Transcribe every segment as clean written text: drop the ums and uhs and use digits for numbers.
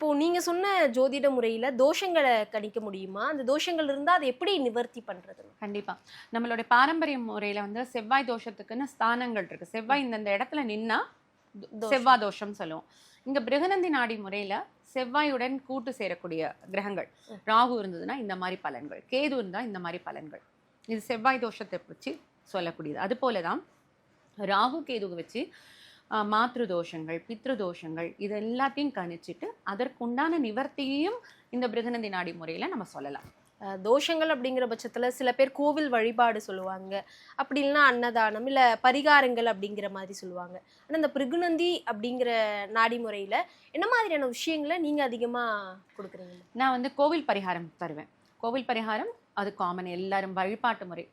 இப்போ நீங்க சொன்ன ஜோதிட முறையில தோஷங்கள கணிக்க முடியுமா? அந்த தோஷங்கள் இருந்தா அத எப்படி நிவர்த்தி பண்றது? கண்டிப்பா. நம்மளுடைய பாரம்பரிய முறையில வந்து செவ்வாய் தோஷத்துக்குன்னு ஸ்தானங்கள் இருக்கு. செவ்வாய் இந்த இடத்துல நின்னா செவ்வாய் தோஷம் சொல்லுவோம். இங்க பிருகநந்தி நாடி முறையில செவ்வாயுடன் கூட்டு சேரக்கூடிய கிரகங்கள் ராகு இருந்ததுன்னா இந்த மாதிரி பலன்கள், கேது இருந்தா இந்த மாதிரி பலன்கள். இது செவ்வாய் தோஷத்தை வச்சு சொல்லக்கூடியது. அது போலதான் ராகு கேதுவை வச்சு மாத்ரு தோஷங்கள், பித்ரு தோஷங்கள் இது எல்லாத்தையும் கணிச்சிட்டு அதற்குண்டான நிவர்த்தியையும் இந்த பிருகநந்தி நாடி முறையில நம்ம சொல்லலாம். தோஷங்கள் அப்படிங்கிற பட்சத்துல சில பேர் கோவில் வழிபாடு சொல்லுவாங்க, அப்படி இல்லைன்னா அன்னதானம் இல்ல பரிகாரங்கள் அப்படிங்கிற மாதிரி சொல்லுவாங்க. ஆனா இந்த பிருகுநந்தி அப்படிங்கிற நாடி முறையில என்ன மாதிரியான விஷயங்களை நீங்க அதிகமா கொடுக்குறீங்க? நான் வந்து கோவில் பரிகாரம் தருவேன். கோவில் பரிகாரம் அது காமன், எல்லாரும் வழிபாட்டு முறை.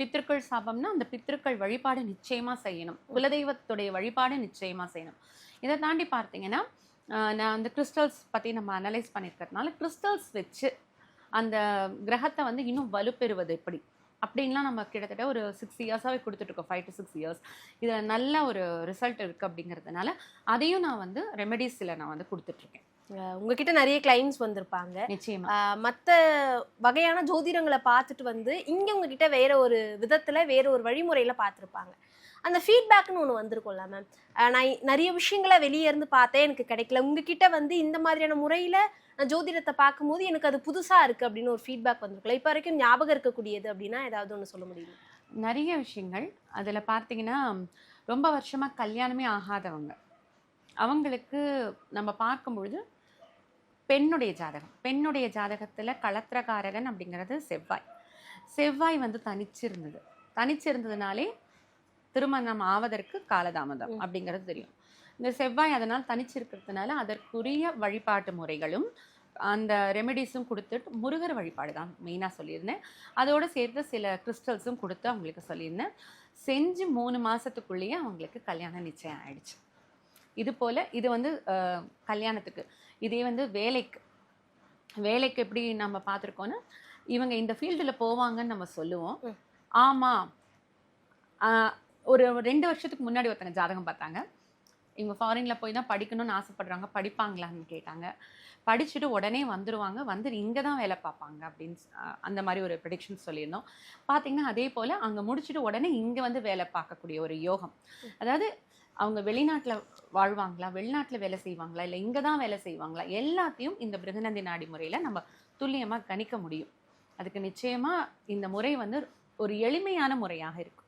பித்திருக்கள் சாபம்னா அந்த பித்திருக்கள் வழிபாடு நிச்சயமா செய்யணும், குலதெய்வத்துடைய வழிபாடு நிச்சயமா செய்யணும். இதை தாண்டி பார்த்தீங்கன்னா நான் அந்த கிறிஸ்டல்ஸ் பற்றி நம்ம அனலைஸ் பண்ணியிருக்கிறதுனால கிறிஸ்டல்ஸ் வச்சு அந்த கிரகத்தை வந்து இன்னும் வலுப்பெறுவது எப்படி அப்படின்லாம் நம்ம கிட்டத்தட்ட ஒரு 6 இயர்ஸாகவே கொடுத்துட்ருக்கோம், 5 to 6 years. இதில் நல்ல ஒரு ரிசல்ட் இருக்குது அப்படிங்கிறதுனால அதையும் நான் வந்து ரெமெடிஸில் நான் வந்து கொடுத்துட்ருக்கேன். உங்ககிட்ட நிறைய கிளைண்ட்ஸ் வந்திருப்பாங்க நிச்சயமா. மற்ற வகையான ஜோதிடங்களை பார்த்துட்டு வந்து இங்கே உங்ககிட்ட வேற ஒரு விதத்தில் வேற ஒரு வழிமுறையில் பார்த்துருப்பாங்க. அந்த ஃபீட்பேக்னு ஒன்று வந்திருக்கும்ல மேம், நான் நிறைய விஷயங்களை வெளியே இருந்து பார்த்தேன் எனக்கு கிடைக்கல, உங்ககிட்ட வந்து இந்த மாதிரியான முறையில் நான் ஜோதிடத்தை பார்க்கும்போது எனக்கு அது புதுசாக இருக்குது அப்படின்னு ஒரு ஃபீட்பேக் வந்திருக்குல்ல, இப்போ வரைக்கும் ஞாபகம் இருக்கக்கூடியது அப்படின்னா ஏதாவது ஒன்று சொல்ல முடியுமா? நிறைய விஷயங்கள். அதில் பார்த்தீங்கன்னா ரொம்ப வருஷமாக கல்யாணமே ஆகாதவங்க, அவங்களுக்கு நம்ம பார்க்கும்பொழுது பெண்ணுடைய ஜாதகத்தில் களத்திரகாரகன் அப்படிங்கிறது செவ்வாய் வந்து தனிச்சிருந்ததுனாலே திருமணம் ஆவதற்கு காலதாமதம் அப்படிங்கிறது தெரியும். இந்த செவ்வாய் அதனால் தனிச்சிருக்கிறதுனால அதற்குரிய வழிபாட்டு முறைகளும் அந்த ரெமெடிஸும் கொடுத்துட்டு முருகர் வழிபாடு தான் மெயினாக சொல்லியிருந்தேன். அதோடு சேர்த்து சில கிறிஸ்டல்ஸும் கொடுத்து அவங்களுக்கு சொல்லியிருந்தேன். செஞ்சு 3 மாதத்துக்குள்ளேயே அவங்களுக்கு கல்யாணம் நிச்சயம் ஆயிடுச்சு. இது போல் இது வந்து கல்யாணத்துக்கு. இதே வந்து வேலைக்கு எப்படி நம்ம பார்த்துருக்கோன்னா இவங்க இந்த ஃபீல்டில் போவாங்கன்னு நம்ம சொல்லுவோம். ஆமாம், ஒரு 2 வருஷத்துக்கு முன்னாடி ஒருத்தங்க ஜாதகம் பார்த்தாங்க. இவங்க ஃபாரினில் போய் தான் படிக்கணும்னு ஆசைப்படுறாங்க, படிப்பாங்களான்னு கேட்டாங்க. படிச்சுட்டு உடனே வந்துடுவாங்க, வந்து இங்கே தான் வேலை பார்ப்பாங்க அப்படின்னு அந்த மாதிரி ஒரு ப்ரெடிக்ஷன் சொல்லியிருந்தோம். பார்த்தீங்கன்னா அதே போல் அங்கே முடிச்சுட்டு உடனே இங்கே வந்து வேலை பார்க்கக்கூடிய ஒரு யோகம். அதாவது அவங்க வெளிநாட்டில் வாழ்வாங்களா, வெளிநாட்டில் வேலை செய்வாங்களா, இல்லை இங்கே தான் வேலை செய்வாங்களா, எல்லாத்தையும் இந்த பிருகநந்தி நாடி முறையில் நம்ம துல்லியமாக கணிக்க முடியும். அதுக்கு நிச்சயமாக இந்த முறை வந்து ஒரு எளிமையான முறையாக இருக்கும்.